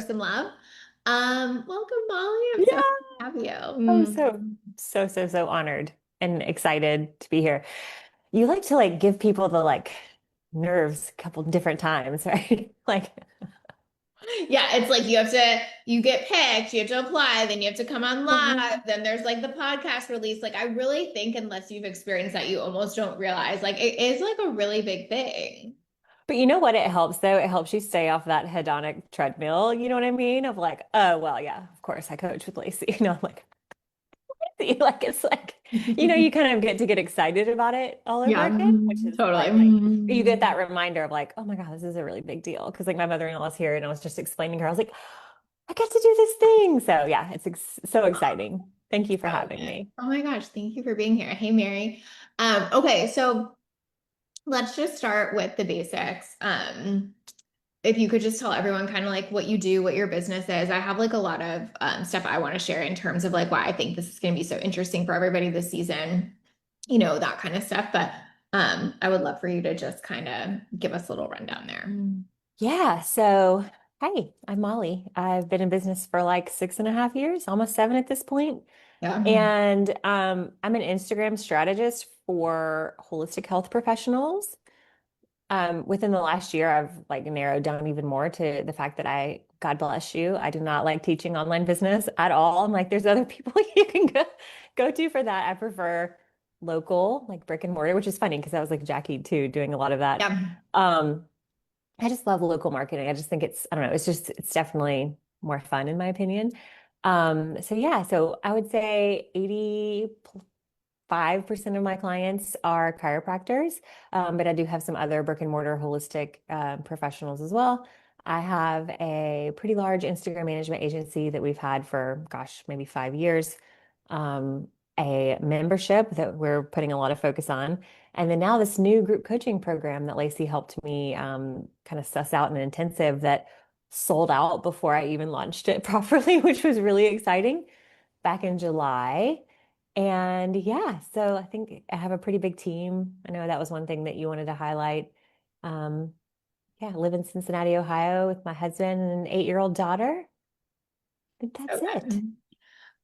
Some love. Welcome, Molly. I'm so Yeah. happy to have you. Oh, so honored and excited to be here. You like to give people the nerves a couple different times, right? Yeah, it's like you get picked, you have to apply, then you have to come on live, Mhm. then there's like the podcast release. Like, I really think unless you've experienced that, you almost don't realize like it is like a really big thing. But you know what it helps though? It helps you stay off that hedonic treadmill. You know what I mean? Of oh well, yeah, of course I coach with Lacey. I'm like, it's you kind of get to get excited about it all over Yeah, again, which is totally. lovely. You get that reminder of oh my God, this is a really big deal. Because my mother-in-law's here and I was just explaining to her, I was like, I get to do this thing. So yeah, it's ex so exciting. Thank you for I love having it. me. Oh my gosh, thank you for being here. Hey, Mary. Okay, so let's just start with the basics. If you could just tell everyone kind of like what you do, what your business is. I have like a lot of stuff I want to share in terms of like why I think this is going to be so interesting for everybody this season, that kind of stuff. But I would love for you to just kind of give us a little rundown there. Yeah. So, hey, I'm Molly. I've been in business for 6.5 years, almost 7 at this point. Yeah. And I'm an Instagram strategist for holistic health professionals. Within the last year, I've narrowed down even more to the fact that God bless you, I do not like teaching online business at all. I'm like, there's other people you can go to for that. I prefer local, like brick and mortar, which is funny because I was like Jackie too, doing a lot of that. Yeah. Um, I just love local marketing. I just think I don't know, it's definitely more fun in my opinion. So yeah, so I would say 85% of my clients are chiropractors, but I do have some other brick and mortar holistic professionals as well. I have a pretty large Instagram management agency that we've had for, gosh, maybe 5 years. Um, a membership that we're putting a lot of focus on. And then now this new group coaching program that Lacey helped me kind of suss out in an intensive that sold out before I even launched it properly, which was really exciting back in July. And yeah, so I think I have a pretty big team. I know that was one thing that you wanted to highlight. Um, yeah, I live in Cincinnati, Ohio with my husband and an 8-year-old daughter. I think So that's it. good.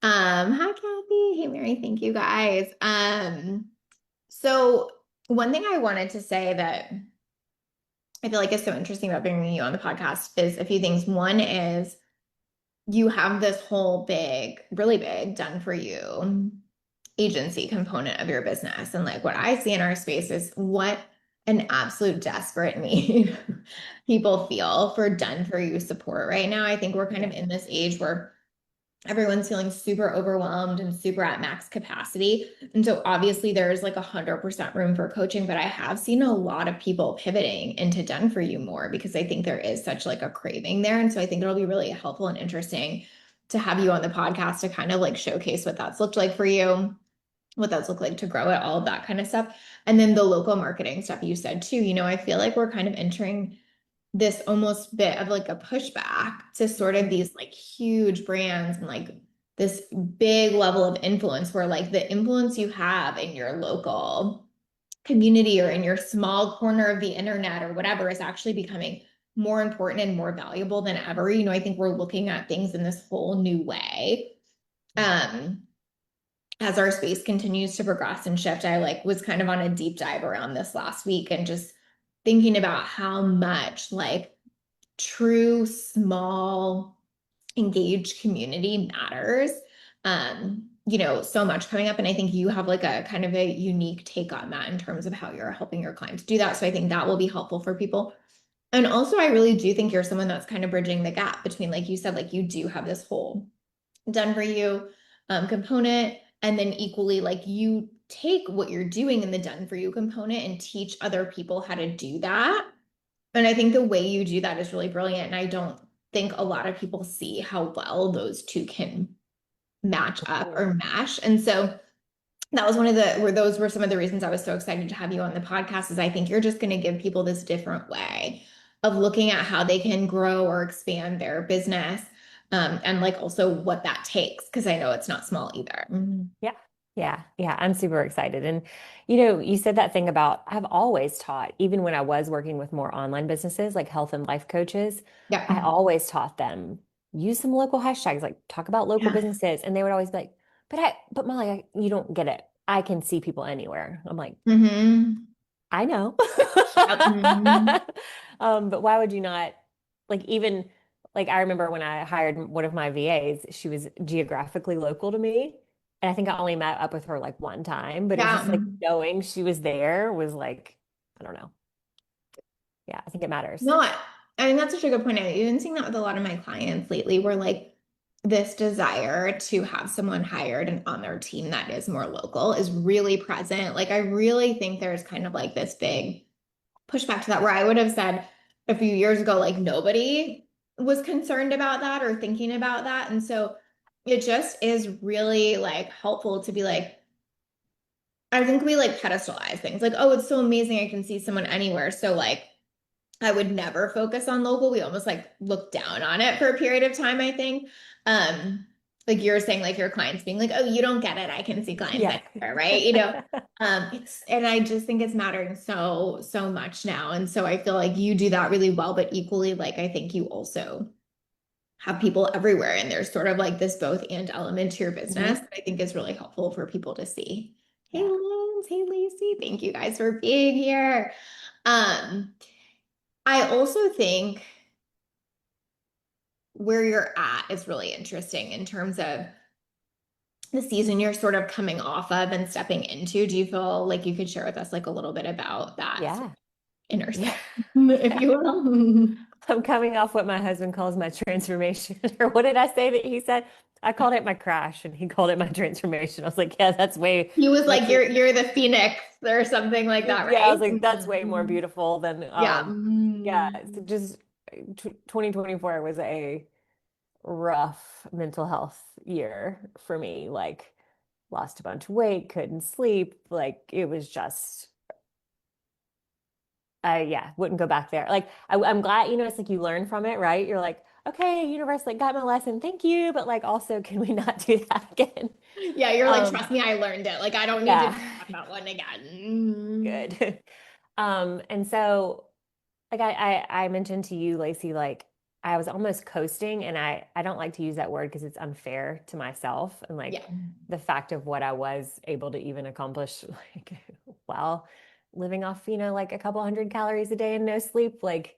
Hi Kathy. Hey Mary, thank you guys. So one thing I wanted to say that I feel like is so interesting about bringing you on the podcast is a few things. One is you have this whole big, really big done for you agency component of your business. And like what I see in our space is what an absolute desperate need people feel for done for you support right now. I think we're kind of Yeah. in this age where everyone's feeling super overwhelmed and super at max capacity. And so obviously there's like 100% room for coaching, but I have seen a lot of people pivoting into done for you more because I think there is such like a craving there. And so I think it'll be really helpful and interesting to have you on the podcast to kind of like showcase what that's looked like for you, what that's looked like to grow it, all of that kind of stuff. And then the local marketing stuff you said too, I feel like we're kind of entering this almost bit of like a pushback to sort of these like huge brands and like this big level of influence where like the influence you have in your local community or in your small corner of the internet or whatever is actually becoming more important and more valuable than ever. I think we're looking at things in this whole new way. Um, as our space continues to progress and shift, I like was kind of on a deep dive around this last week and just thinking about how much like true small engaged community matters. So much coming up. And I think you have like a kind of a unique take on that in terms of how you're helping your clients do that. So I think that will be helpful for people. And also, I really do think you're someone that's kind of bridging the gap between, like you said, like you do have this whole done for you component. And then equally, like you take what you're doing in the done for you component and teach other people how to do that. And I think the way you do that is really brilliant. And I don't think a lot of people see how well those two can match up or mesh. And so that was one of the where those were some of the reasons I was so excited to have you on the podcast is I think you're just going to give people this different way of looking at how they can grow or expand their business. And like also what that takes, because I know it's not small either. Yeah. Yeah. I'm super excited. And, you said that thing about I've always taught, even when I was working with more online businesses like health and life coaches, I Yeah. always taught them use some local hashtags, like talk about local Yeah. businesses. And they would always be like, but Molly, you don't get it. I can see people anywhere. I'm like, Mm-hmm. I know. Yep. Mhm. But why would you not like even like I remember when I hired one of my VAs, she was geographically local to me. And I think I only met up with her like one time, but it was Yeah. just like knowing she was there was like, I don't know. Yeah, I think it matters. No, I mean, that's such a good point. I've even seen that with a lot of my clients lately, where like this desire to have someone hired and on their team that is more local is really present. Like, I really think there's kind of like this big pushback to that, where I would have said a few years ago, like nobody was concerned about that or thinking about that. And so it just is really like helpful to be like, I think we like pedestalize things like, oh, it's so amazing. I can see someone anywhere. So like, I would never focus on local. We almost like look down on it for a period of time, I think. Um, like you're saying, like your clients being like, oh, you don't get it. I can see clients Yeah. anywhere, right? It's and I just think it's mattering so, so much now. And so I feel like you do that really well, but equally, like I think you also have people everywhere. And there's sort of like this both and element to your business Hmm. that I think is really helpful for people to see. Hey, Yeah. Lynn, hey, Lacey, thank you guys for being here. Um, I also think where you're at is really interesting in terms of the season you're sort of coming off of and stepping into. Do you feel like you could share with us like a little bit about that sort Yeah. of intersection, Yeah. if Yeah. you will? I'm coming off what my husband calls my transformation. Or what did I say that he said? I called it my crash and he called it my transformation. I was like, yeah, that's way He was like, much. you're the phoenix or something like that, Yeah, I right? was like, that's way more Mhm. beautiful than, Yeah. yeah. So Mhm. just 2024 was a rough mental health year for me. Like, lost a bunch of weight, couldn't sleep. Like, it was just yeah, wouldn't go back there. Like I'm glad, it's like you learn from it, right? You're like, okay, universe, like got my lesson, thank you, but like also, can we not do that again? Yeah, you're like, Um, trust me, I learned it. Like, I don't need to yeah, do that one again. good. And so like I mentioned to you, Lacey, like I was almost coasting, and I don't like to use that word because it's unfair to myself and like Yeah. the fact of what I was able to even accomplish, like while living off, like a couple hundred calories a day and no sleep, like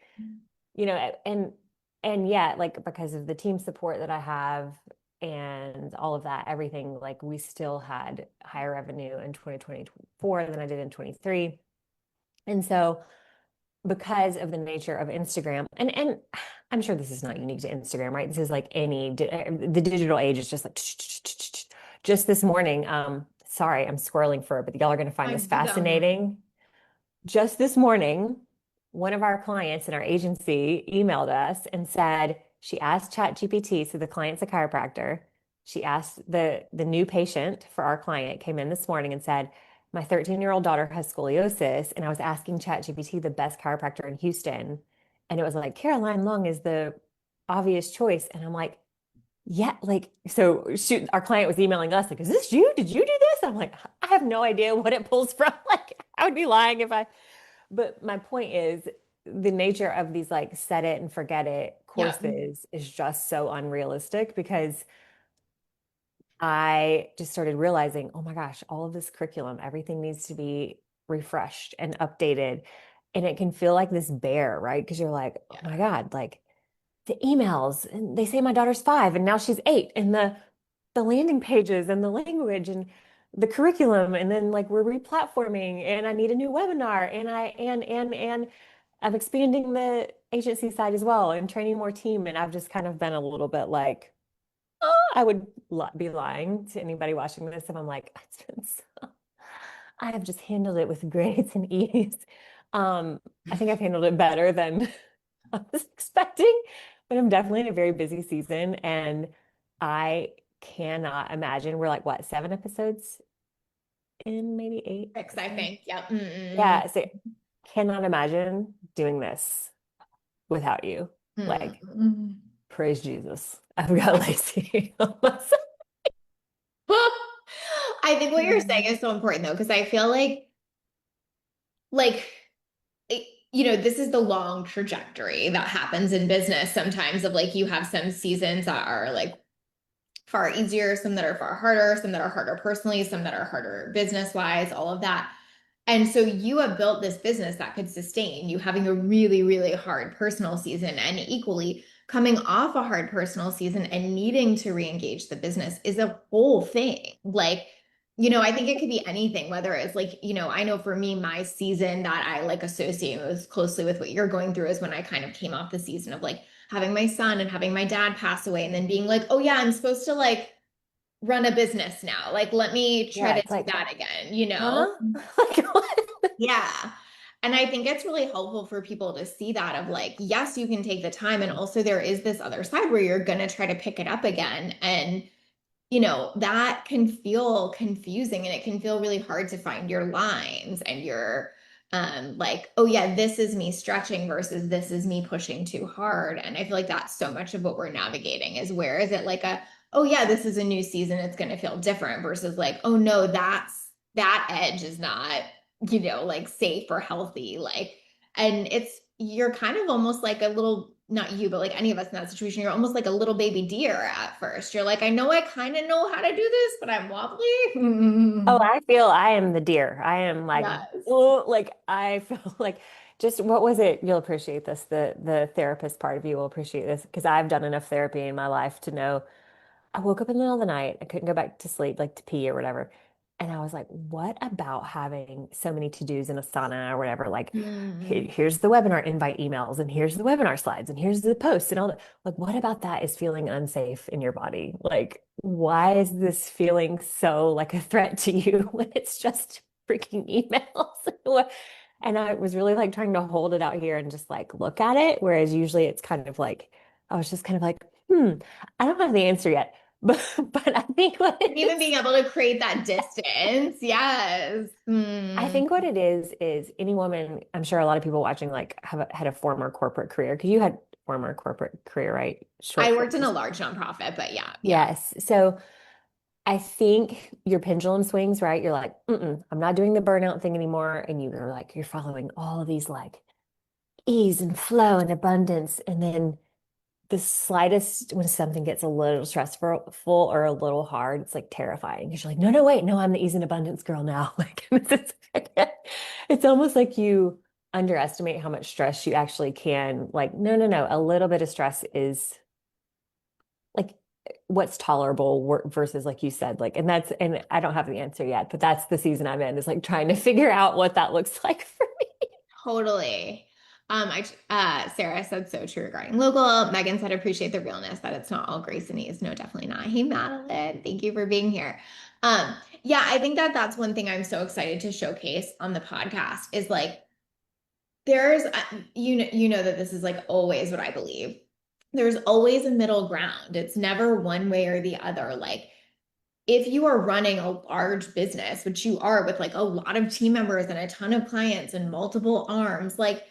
and yet like because of the team support that I have and all of that, everything, like we still had higher revenue in 2024 than I did in 23. And so because of the nature of Instagram, and I'm sure this is not unique to Instagram, right? This is like the digital age is just like just this morning. Sorry, I'm squirreling for it, but y'all are going to find I this do that. fascinating. Just this morning, one of our clients in our agency emailed us and said she asked ChatGPT, so the client's a chiropractor. She asked the new patient for our client came in this morning and said, my 13-year-old daughter has scoliosis, and I was asking ChatGPT the best chiropractor in Houston, and it was like Caroline Long is the obvious choice, and I'm like, yeah, like so shoot, our client was emailing us like, is this you? Did you do this? I'm like, I have no idea what it pulls from. Like, I would be lying if I but my point is the nature of these like set it and forget it Yeah. courses is just so unrealistic because I just started realizing, oh my gosh, all of this curriculum, everything needs to be refreshed and updated. And it can feel like this bear, right? Because you're like, oh my Yeah. God, like the emails, and they say my daughter's 5 and now she's 8, and the landing pages and the language and the curriculum, and then like we're replatforming, and I need a new webinar, and and I'm expanding the agency side as well and training more team, and I've just kind of been a little bit like, oh, I would be lying to anybody watching this if I'm like, it's been so, I have just handled it with grace and ease. Um, I think I've handled it better than I was expecting, but I'm definitely in a very busy season, and I cannot imagine. We're like, what, 7 episodes in, maybe 8, Six, I 7? think. Yep. Mm-mm. Yeah, so cannot imagine doing this without you. Like, Mm-mm. praise Jesus. I've got Lacey on my side. I think what you're saying is so important though, because I feel like this is the long trajectory that happens in business sometimes of like you have some seasons that are like far easier, some that are far harder, some that are harder personally, some that are harder business wise, all of that. And so you have built this business that could sustain you having a really, really hard personal season and equally coming off a hard personal season and needing to re-engage the business is a whole thing. Like, I think it could be anything, whether it's like, I know for me, my season that I like associate most closely with what you're going through is when I kind of came off the season of like having my son and having my dad pass away and then being like, oh yeah, I'm supposed to like run a business now. Like, let me try Yeah, to it's do like, that again. huh? Like what? Yeah. And I think it's really helpful for people to see that of like, yes, you can take the time. And also there is this other side where you're going to try to pick it up again. And that can feel confusing and it can feel really hard to find your lines and your like, oh yeah, this is me stretching versus this is me pushing too hard. And I feel like that's so much of what we're navigating is where is it like oh yeah, this is a new season, it's going to feel different versus like, oh no, that edge is not, like safe or healthy. Like, and you're kind of almost like a little, not you, but like any of us in that situation, you're almost like a little baby deer at first. You're like, I know I kind of know how to do this, but I'm Oh, wobbly. I feel I am the deer. I am like, Yes. oh, like I feel like just what was it? You'll appreciate this. The therapist part of you will appreciate this because I've done enough therapy in my life to know I woke up in the middle of the night. I couldn't go back to sleep, like to pee or whatever. And I was like, what about having so many to-dos in Asana or whatever? Like, Mm. here's the webinar invite emails, and here's the webinar slides, and here's the posts and all that. Like, what about that is feeling unsafe in your body? Like, why is this feeling so like a threat to you when it's just freaking emails? And I was really like trying to hold it out here and just like look at it. Whereas usually it's kind of like, I was just kind of like, I don't have the answer yet. But I think what And it even is, being able to create that distance. Yes. I Mm. think what it is any woman, I'm sure a lot of people watching like have had a former corporate career because you had former corporate career, right? I Short worked in a careers. large nonprofit, but yeah, yeah. Yes. So I think your pendulum swings, right? You're like, I'm not doing the burnout thing anymore. And you're like, you're following all of these like ease and flow and abundance. And then the slightest when something gets a little stressful or a little hard, it's like terrifying because you're like, no, no, wait, no, I'm the ease and abundance girl now. Like it's almost like you underestimate how much stress you actually can. Like, no, no, no, a little bit of stress is like what's tolerable versus like you said, like, and I don't have the answer yet, but that's the season I'm in is like trying to figure out what that looks like for me. Totally. Sarah said so true regarding local. Megan said appreciate the realness that it's not all grace and ease. No, definitely not. Hey, Madeline, thank you for being here. Um, yeah, I think that that's one thing I'm so excited to showcase on the podcast is like there's you know that this is like always what I believe. There's always a middle ground. It's never one way or the other. Like if you are running a large business, which you are with like a lot of team members and a ton of clients and multiple arms, like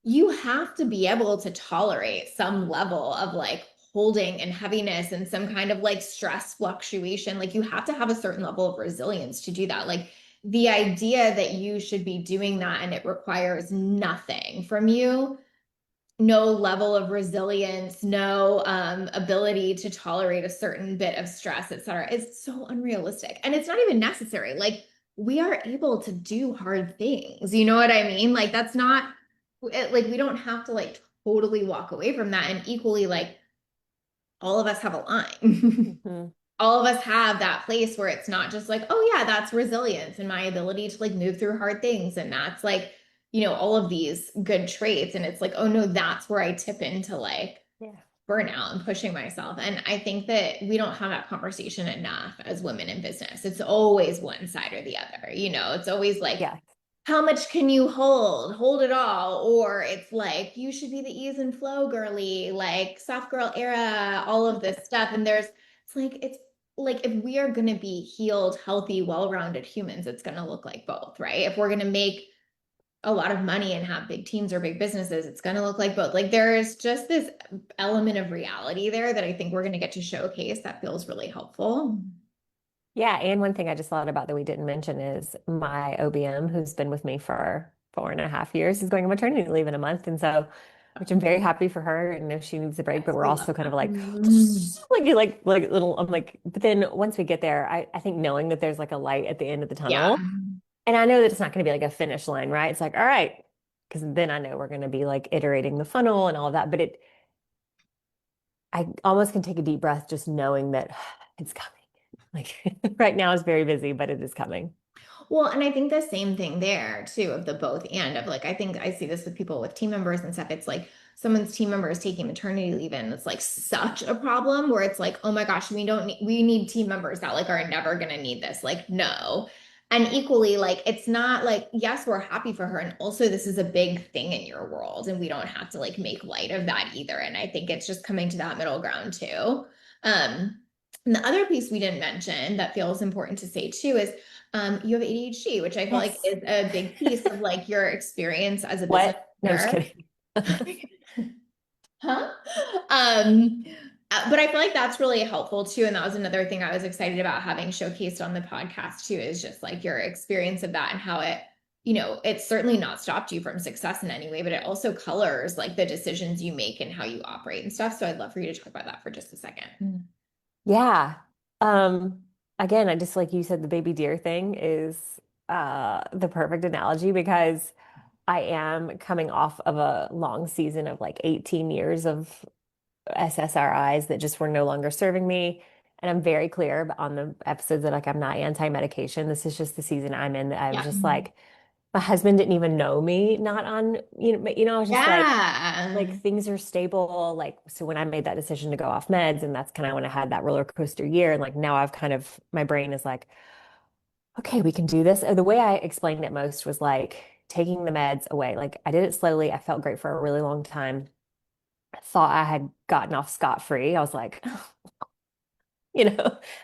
you have to be able to tolerate some level of like holding and heaviness and some kind of like stress fluctuation. Like you have to have a certain level of resilience to do that. Like the idea that you should be doing that and it requires nothing from you, no level of resilience, no ability to tolerate a certain bit of stress, et cetera, is so unrealistic. And it's not even necessary. Like we are able to do hard things. You know what I mean? Like that's not like we don't have to like totally walk away from that. And equally, like all of us have a line. Mhm. All of us have that place where it's not just like, oh yeah, that's resilience and my ability to like move through hard things. And that's like, all of these good traits. And it's like, oh no, that's where I tip into like Yeah. burnout and pushing myself. And I think that we don't have that conversation enough as women in business. It's always one side or the other. It's always like, Yeah. how much can you hold? Hold it all. Or it's like, you should be the ease and flow girly, like soft girl era, all of this stuff. And it's like if we are going to be healed, healthy, well-rounded humans, it's going to look like both, right? If we're going to make a lot of money and have big teams or big businesses, it's going to look like both. Like there's just this element of reality there that I think we're going to get to showcase that feels really helpful. Yeah, and one thing I just thought about that we didn't mention is my OBM, who's been with me for 4.5 years, is going on maternity leave in a month. And so, which I'm very happy for her and if she needs a break, but Yes, we're we love also kind of that. like, Mm. like little, I'm like, but then once we get there, I think knowing that there's like a light at the end of the Yeah. tunnel, and I know that it's not going to be like a finish line, right? It's like, all right, because then I know we're going to be like iterating the funnel and all of that. But I almost can take a deep breath just knowing that it's coming. Like right now is very busy, but it is coming. Well, and I think the same thing there too, of the both and of like, I think I see this with people with team members and stuff. It's like someone's team member is taking maternity leave and it's like such a problem where it's like, oh my gosh, we need team members that like are never going to need this. Like, no. And equally, like, it's not like, yes, we're happy for her. And also, this is a big thing in your world, and we don't have to like make light of that either. And I think it's just coming to that middle ground too. Um, and the other piece we didn't mention that feels important to say too is you have ADHD, which I feel like Yes. is a big piece of like your experience as a business What? No, I'm just owner. kidding. Huh? Um, but I feel like that's really helpful too. And that was another thing I was excited about having showcased on the podcast too, is just like your experience of that and how it, it's certainly not stopped you from success in any way, but it also colors like the decisions you make and how you operate and stuff. So I'd love for you to talk about that for just a second. Yeah. Um, Again, I just like you said, the baby deer thing is the perfect analogy because I am coming off of a long season of like 18 years of SSRIs that just were no longer serving me. And I'm very clear on the episodes that like I'm not anti-medication. This is just the season I'm in that I was Yeah. just like, my husband didn't even know me not on, I was just like Yeah. things are stable. Like, so when I made that decision to go off meds, and that's kind of when I had that roller coaster year, and like now I've kind of, my brain is like, okay, we can do this. The way I explained it most was like taking the meds away. Like I did it slowly. I felt great for a really long time. I thought I had gotten off scot-free. I was like, and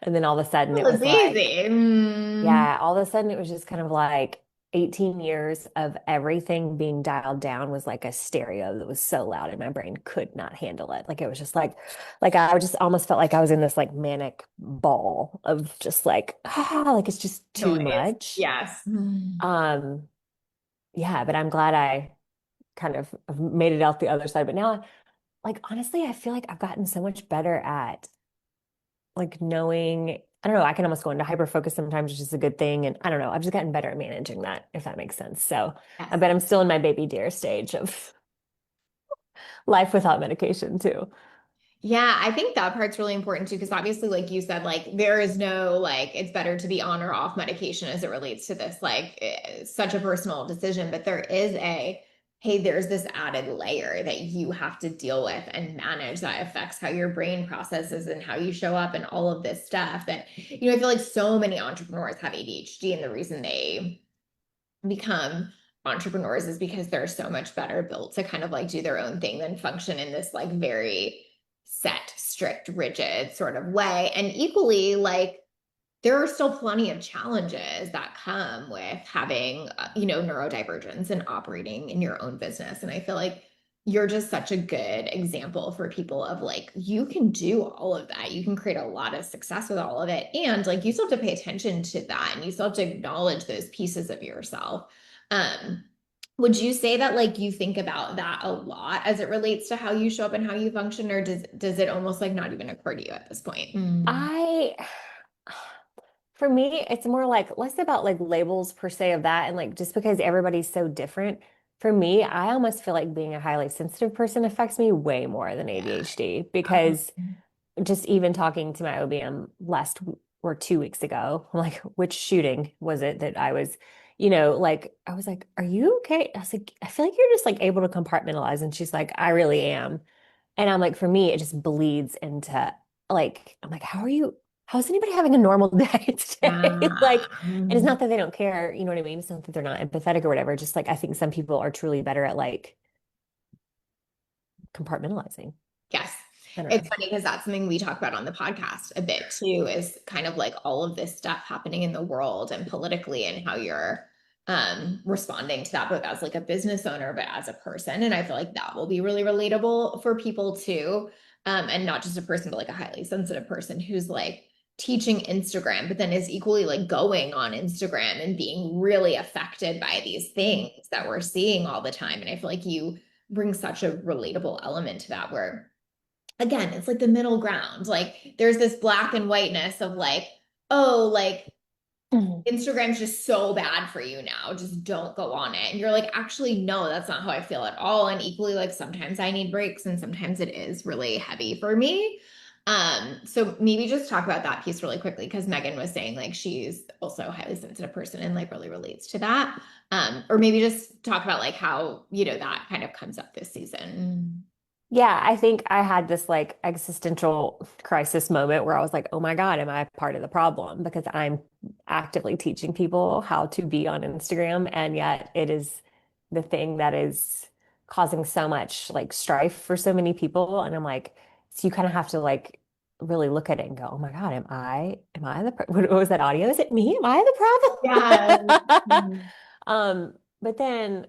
then all of a sudden it Well, was it's like, easy. Mm. yeah, all of a sudden it was just kind of like 18 years of everything being dialed down was like a stereo that was so loud and my brain could not handle it. Like it was just like I just almost felt like I was in this like manic ball of just like, like it's just too Noise. much. Yes. Mm. Um, yeah, but I'm glad I kind of made it out the other side. But now, like honestly, I feel like I've gotten so much better at like knowing, I don't know, I can almost go into hyper focus sometimes, which is a good thing. And I don't know, I've just gotten better at managing that, if that makes sense. So I Yes. bet I'm still in my baby deer stage of life without medication too. Yeah, I think that part's really important too, because obviously, like you said, like there is no like it's better to be on or off medication as it relates to this, like such a personal decision. But there is hey, there's this added layer that you have to deal with and manage that affects how your brain processes and how you show up and all of this stuff that, I feel like so many entrepreneurs have ADHD, and the reason they become entrepreneurs is because they're so much better built to kind of like do their own thing than function in this like very set, strict, rigid sort of way. And equally, like there are still plenty of challenges that come with having, neurodivergence and operating in your own business. And I feel like you're just such a good example for people of like, you can do all of that. You can create a lot of success with all of it. And like, you still have to pay attention to that and you still have to acknowledge those pieces of yourself. Um, would you say that like you think about that a lot as it relates to how you show up and how you function, or does it almost like not even occur to you at this point? Mm. I, for me, it's more like less about like labels per se of that. And like just because everybody's so different, for me, I almost feel like being a highly sensitive person affects me way more than Yeah. ADHD because just even talking to my OBM or 2 weeks ago, I'm like, which shooting was it that I was, like, I was like, are you okay? I was like, I feel like you're just like able to compartmentalize. And she's like, I really am. And I'm like, for me, it just bleeds into like, I'm like, how's anybody having a normal day today? Yeah. Like, and it's not that they don't care, you know what I mean? It's not that they're not empathetic or whatever. Just like, I think some people are truly better at like compartmentalizing. Yes. I don't It's know. funny because that's something we talk about on the podcast a bit too, is kind of like all of this stuff happening in the world and politically and how you're responding to that, both as like a business owner, but as a person. And I feel like that will be really relatable for people too. And not just a person, but like a highly sensitive person who's like teaching Instagram, but then is equally like going on Instagram and being really affected by these things that we're seeing all the time. And I feel like you bring such a relatable element to that where again, it's like the middle ground. Like there's this black and whiteness of like, oh, like Mhm. Instagram's just so bad for you now. Just don't go on it. And you're like, actually, no, that's not how I feel at all. And equally, like sometimes I need breaks and sometimes it is really heavy for me. So maybe just talk about that piece really quickly because Megan was saying like she's also a highly sensitive person and like really relates to that. Or maybe just talk about like how, that kind of comes up this season. Yeah, I think I had this like existential crisis moment where I was like, oh my God, am I part of the problem? Because I'm actively teaching people how to be on Instagram, and yet it is the thing that is causing so much like strife for so many people. And I'm like, so you kind of have to like really look at it and go, oh my God, am I the, what was that audio? Is it me? Am I Yeah. the problem? Mhm. But then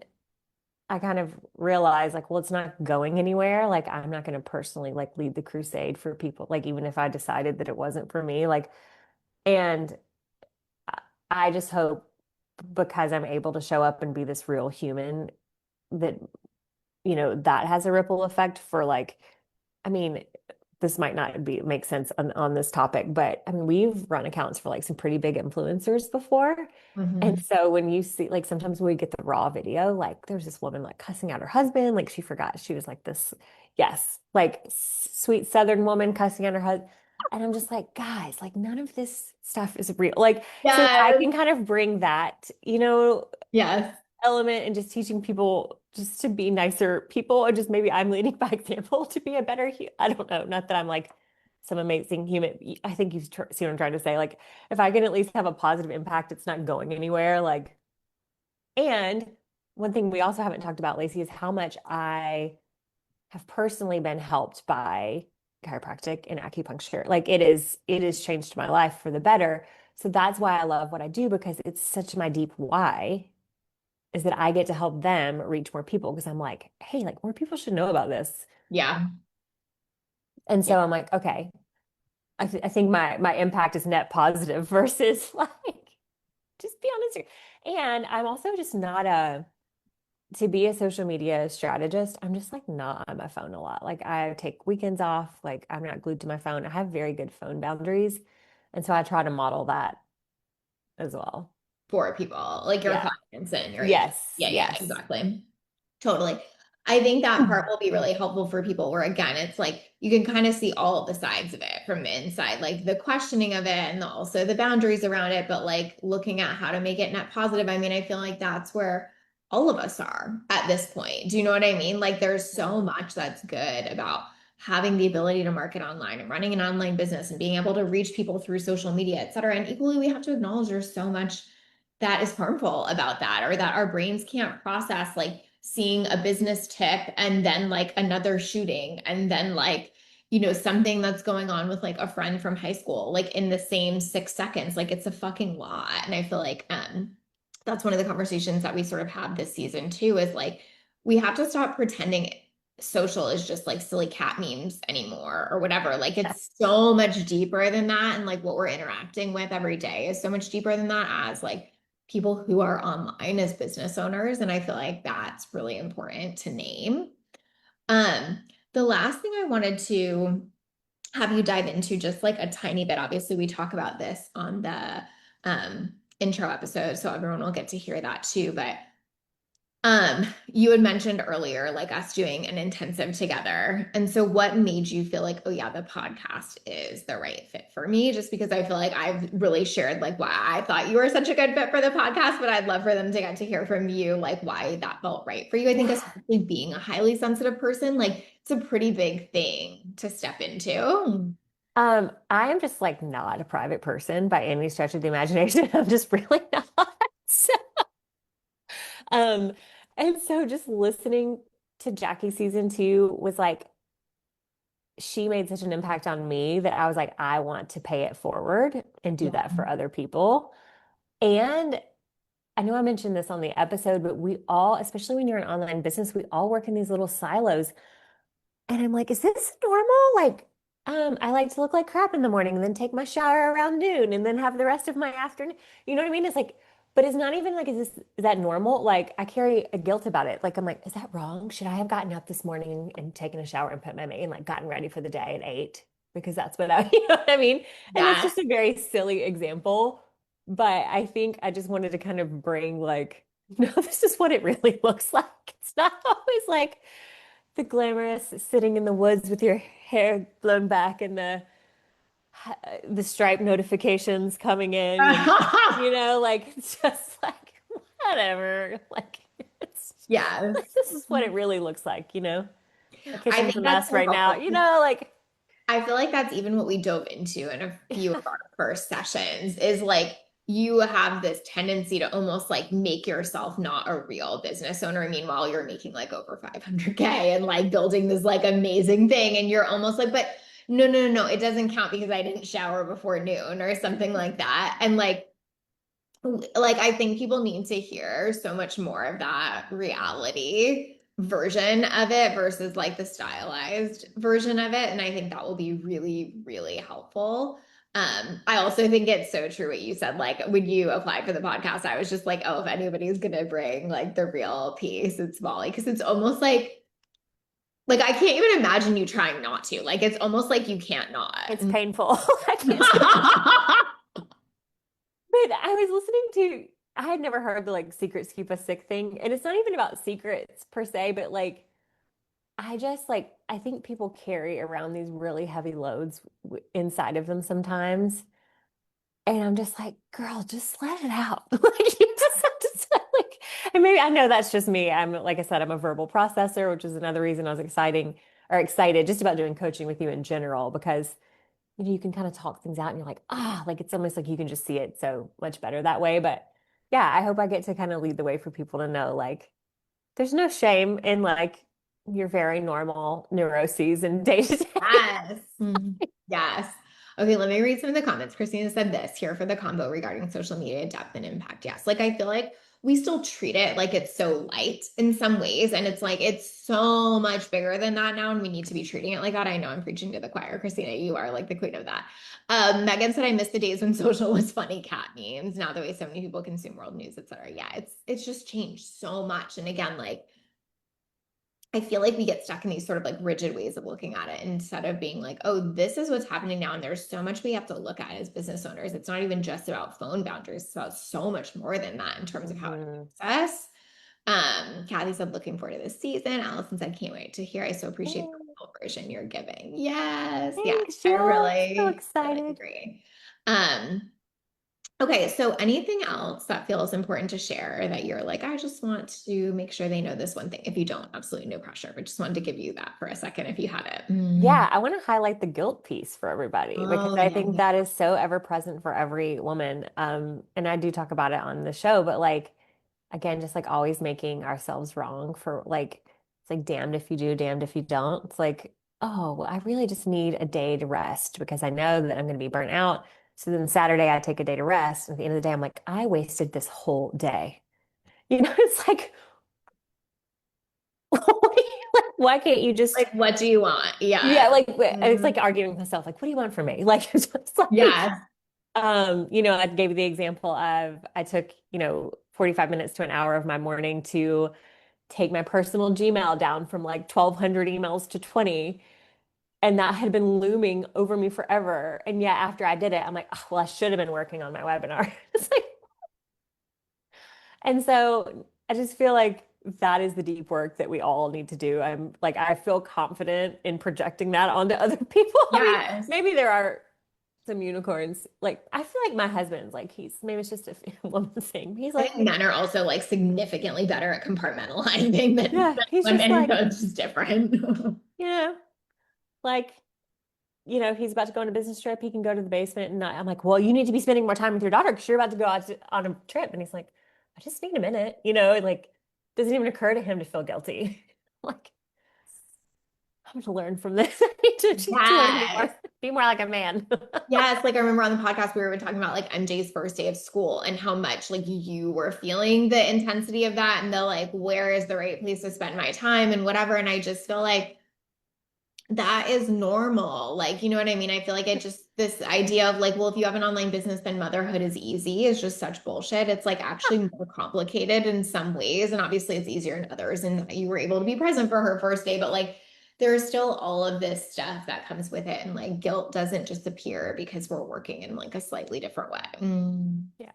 I kind of realized like, well, it's not going anywhere. Like, I'm not going to personally like lead the crusade for people. Like, even if I decided that it wasn't for me, like, and I just hope because I'm able to show up and be this real human that, that has a ripple effect for like, I mean, this might not be make sense on this topic, but I mean, we've run accounts for like some pretty big influencers before. And Mhm. so when you see like sometimes when we get the raw video, like there's this woman like cussing out her husband, like she forgot she was like this, yes, like sweet Southern woman cussing out her husband. And I'm just like, guys, like none of this stuff is real. Like, so if I Yes. can kind of bring that, Yes. element and just teaching people just to be nicer people, or just maybe I'm leading by example to be a better I don't know, not that I'm like some amazing human. I think you see what I'm trying to say. Like if I can at least have a positive impact, it's not going anywhere. Like, and one thing we also haven't talked about, Lacey, is how much I have personally been helped by chiropractic and acupuncture. Like it has changed my life for the better. So that's why I love what I do, because it's such my deep why is that I get to help them reach more people, because I'm like, hey, like more people should know about this. Yeah. And Yeah. so I'm like, okay, I think my impact is net positive versus like just be on Instagram. And I'm also just not a to be a social media strategist, I'm just like not on my phone a lot. Like I take weekends off, like I'm not glued to my phone. I have very good phone boundaries. And so I try to model that as well. For people, like your Yeah. clients and your agent. Yes. Yeah, yeah, Yes. exactly. Totally. I think that part will be really helpful for people where again, it's like you can kind of see all of the sides of it from the inside, like the questioning of it and also the boundaries around it, but like looking at how to make it net positive. I mean, I feel like that's where all of us are at this point. Do you know what I mean? Like there's so much that's good about having the ability to market online and running an online business and being able to reach people through social media, et cetera. And equally, we have to acknowledge there's so much that is harmful about that or that our brains can't process like seeing a business tip and then like another shooting and then like something that's going on with like a friend from high school like in the same 6 seconds. Like it's a fucking lot. And I feel like that's one of the conversations that we sort of had this season too is like we have to stop pretending social is just like silly cat memes anymore or whatever. Like it's so much deeper than that. And like what we're interacting with every day is so much deeper than that as like people who are online as business owners. And I feel like that's really important to name. Um, the last thing I wanted to have you dive into just like a tiny bit. Obviously, we talk about this on the intro episode, so everyone will get to hear that too. But you had mentioned earlier, like us doing an intensive together. And so what made you feel like, oh yeah, the podcast is the right fit for me? Just because I feel like I've really shared like why I thought you were such a good fit for the podcast, but I'd love for them to get to hear from you, like why that felt right for you. I think Yeah. especially being a highly sensitive person, like it's a pretty big thing to step into. I am just like not a private person by any stretch of the imagination. I'm just really not. So, um, and so just listening to Jackie season 2 was like, she made such an impact on me that I was like, I want to pay it forward and do Yeah. that for other people. And I know I mentioned this on the episode, but we all, especially when you're in online business, we all work in these little silos. And I'm like, is this normal? Like, I like to look like crap in the morning and then take my shower around noon and then have the rest of my afternoon. You know what I mean? It's like, but it's not even like, is that normal? Like, I carry a guilt about it. Like, I'm like, is that wrong? Should I have gotten up this morning and taken a shower and put my and like gotten ready for the day at 8? Because that's what I, you know what I mean? And that's Yes. just a very silly example. But I think I just wanted to kind of bring like, no, this is what it really looks like. It's not always like, the glamorous sitting in the woods with your hair blown back and the Stripe notifications coming in and like it's just like whatever. Like it's like Yes. this is what it really looks like, you know. My I kitchen's a think that's mess so right now, helpful. you know, like I feel like that's even what we dove into in a few of our first sessions is like you have this tendency to almost like make yourself not a real business owner. Meanwhile, you're making like over 500K and like building this like amazing thing. And you're almost like, but no, no, no, no, it doesn't count because I didn't shower before noon or something like that. And like I think people need to hear so much more of that reality version of it versus like the stylized version of it. And I think that will be really, really helpful. I also think it's so true what you said. Like when you applied for the podcast, I was just like, oh, if anybody's gonna bring like the real piece, it's Molly. Cause it's almost like I can't even imagine you trying not to. Like it's almost like you can't not. it's painful. I can't stand it. But I was listening to I had never heard the like secrets keep us sick thing. And it's not even about secrets per se, but like I just like I think people carry around these really heavy loads inside of them sometimes. And I'm just like, girl, just let it out. Like you just have to say, like, and maybe I know that's just me. I'm like I said, I'm a verbal processor, which is another reason I was excited just about doing coaching with you in general, because you can kind of talk things out and you're like, like it's almost like you can just see it so much better that way. But yeah, I hope I get to kind of lead the way for people to know like there's no shame in like your very normal neuroses and day to day. Yes. Yes. Okay, let me read some of the comments. Christina said this here for the combo regarding social media depth and impact. Yes. Like I feel like we still treat it like it's so light in some ways. And it's like it's so much bigger than that now. And we need to be treating it like that. I know I'm preaching to the choir. Christina, you are like the queen of that. Megan said I miss the days when social was funny cat memes. Now the way so many people consume world news, etc. Yeah, it's just changed so much. And again, like I feel like we get stuck in these sort of like rigid ways of looking at it instead of being like, oh, this is what's happening now. And there's so much we have to look at as business owners. It's not even just about phone boundaries, it's about so much more than that in terms of how it Mhm. affects us. Kathy said, looking forward to this season. Allison said, can't wait to hear. I so appreciate the full version you're giving. Yes, yes, Thanks, I Jill. So really, really excited. agree. Okay, so anything else that feels important to share that you're like, I just want to make sure they know this one thing. If you don't, absolutely no pressure, but just wanted to give you that for a second if you had it. Yeah, I want to highlight the guilt piece for everybody because Oh, I yeah, think yeah. that is so ever present for every woman. And I do talk about it on the show, but like again, just like always making ourselves wrong for like it's like damned if you do, damned if you don't. It's like, oh, well, I really just need a day to rest because I know that I'm going to be burnt out. So then Saturday I take a day to rest. At the end of the day, I'm like, I wasted this whole day. You know, it's like, why can't you just Like, what do you want? yeah, Yeah. like it's Mhm. like arguing with myself, like, what do you want from me? Like it's just like, Yes. I gave you the example of I took, 45 minutes to an hour of my morning to take my personal Gmail down from like 1,200 emails to 20. And that had been looming over me forever. And yet after I did it, I'm like, oh, well, I should have been working on my webinar. It's like, and so I just feel like that is the deep work that we all need to do. I'm like, I feel confident in projecting that onto other people. I mean, Yes. maybe there are some unicorns. Like, I feel like my husband's like, maybe it's just a woman thing. He's I like, think men are also like significantly better at compartmentalizing than, yeah, than he's just women, like, so it's just different. you know, like, he's about to go on a business trip. He can go to the basement. And I'm like, well, you need to be spending more time with your daughter because you're about to go out on a trip. And he's like, I just need a minute. Like, doesn't even occur to him to feel guilty. Like, I'm going to learn from this. I need to learn to Yes. be more like a man. Yes, like I remember on the podcast we were talking about like MJ's first day of school and how much like you were feeling the intensity of that and the like where is the right place to spend my time and whatever. And I just feel like that is normal. Like, you know what I mean? I feel like it just, this idea of like, well, if you have an online business, then motherhood is easy is just such bullshit. It's like actually more complicated in some ways. And obviously it's easier in others. And you were able to be present for her first day, but like, there's still all of this stuff that comes with it. And like guilt doesn't disappear because we're working in like a slightly different way. Mm. Yeah.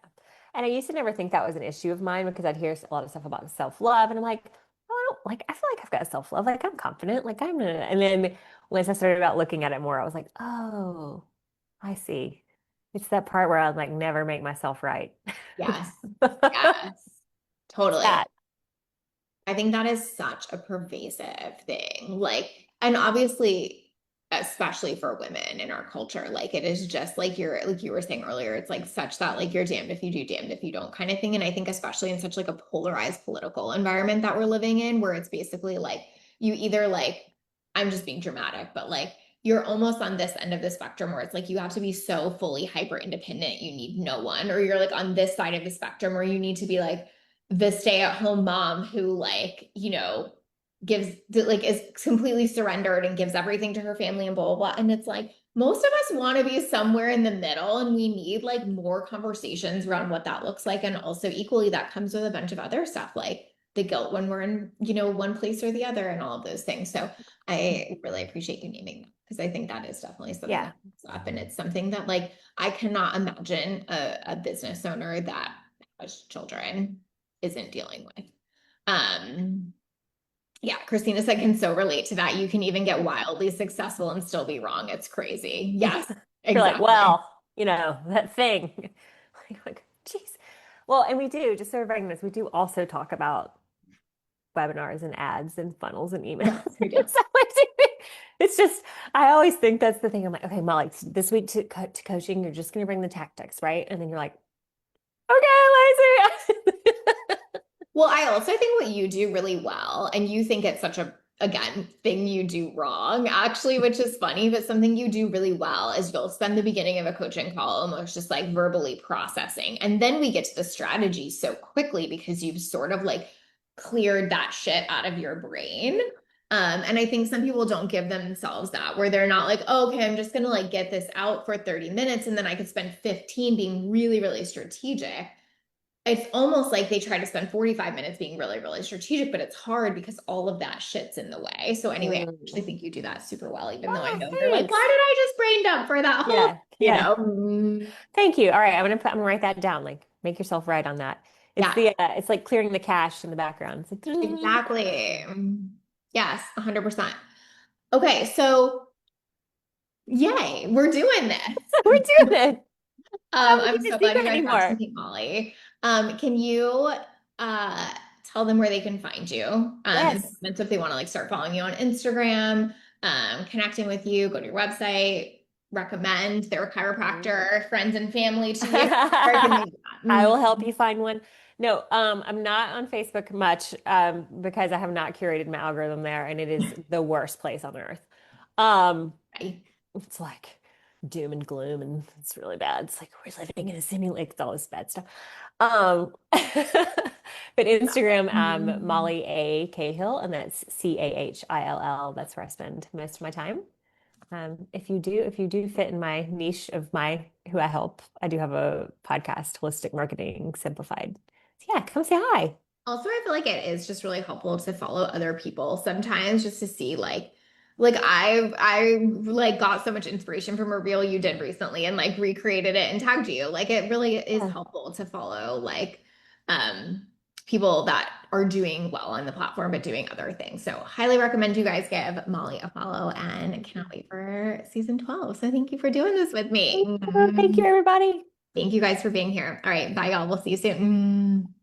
And I used to never think that was an issue of mine because I'd hear a lot of stuff about self-love and I'm like, oh, I don't like, I feel like I've got self-love. Like I'm confident, like and then once I started about looking at it more, I was like, oh, I see. It's that part where I like never make myself right. Yes. Yes. Totally. Sad. I think that is such a pervasive thing. Like, and obviously, especially for women in our culture, like it is just like like you were saying earlier, it's like such that like you're damned if you do, damned if you don't kind of thing. And I think especially in such like a polarized political environment that we're living in, where it's basically like you either like, I'm just being dramatic, but like you're almost on this end of the spectrum where it's like you have to be so fully hyper independent, you need no one, or you're like on this side of the spectrum where you need to be like the stay-at-home mom who like, you know, gives like is completely surrendered and gives everything to her family and blah blah blah. And it's like most of us want to be somewhere in the middle and we need like more conversations around what that looks like. And also equally that comes with a bunch of other stuff like the guilt when we're in, you know, one place or the other and all of those things. So I really appreciate you naming that because I think that is definitely something Yeah. that comes up and it's something that like I cannot imagine a business owner that has children isn't dealing with. Um, yeah, Christina said can so relate to that. You can even get wildly successful and still be wrong. It's crazy. Yes, You're like, exactly. well, that thing. Like, geez. Well, and we do, just so everybody knows, we do also talk about webinars and ads and funnels and emails. Yes, we do. So it's just, I always think that's the thing. I'm like, okay, Molly, this week to coaching, you're just going to bring the tactics, right? And then you're like, okay, Lizzie. Well, I also think what you do really well, and you think it's such a, again, thing you do wrong, actually, which is funny, but something you do really well is you'll spend the beginning of a coaching call almost just like verbally processing. And then we get to the strategy so quickly because you've sort of like cleared that shit out of your brain. And I think some people don't give themselves that, where they're not like, oh, okay, I'm just gonna like get this out for 30 minutes and then I could spend 15 being really, really strategic. It's almost like they try to spend 45 minutes being really, really strategic, but it's hard because all of that shit's in the way. So anyway, I actually Mm. think you do that super well, even though I Oh, know they're like, thanks. why did I just brain dump for that whole, Yeah, you yeah. know? Mm, Thank you. All right, I'm gonna write that down. Like, make yourself right on that. yeah, It's like clearing the cache in the background. It's like, exactly. Yes, 100%. Okay, so yay, we're doing we're this. doing it. I don't I'm need a so glad you secret guys got to anymore. meet Molly. Can you tell them where they can find you? In the Yes. comments if they want to like start following you on Instagram, connecting with you, go to your website, recommend their Mhm. chiropractor, friends and family to you. Where can they do that? I will help you find one. No, I'm not on Facebook much because I have not curated my algorithm there, and it is the worst place on earth. Um, Bye. it's like doom and gloom, and it's really bad. It's like we're living in a simulation. It's all this bad stuff. But Instagram, Mm. Molly A. Cahill, and that's Cahill. That's where I spend most of my time. If you do fit in my niche of my who I help, I do have a podcast, Holistic Marketing Simplified. So yeah, come say hi. Also, I feel like it is just really helpful to follow other people sometimes just to see like I like got so much inspiration from a reel you did recently and like recreated it and tagged you. Like it really is Yeah. helpful to follow like um people that are doing well on the platform but doing other things. So highly recommend you guys give Molly a follow and cannot wait for season 12. So thank you for doing this with me. Thank you, everybody. Thank you guys for being here. All right, bye y'all. We'll see you soon.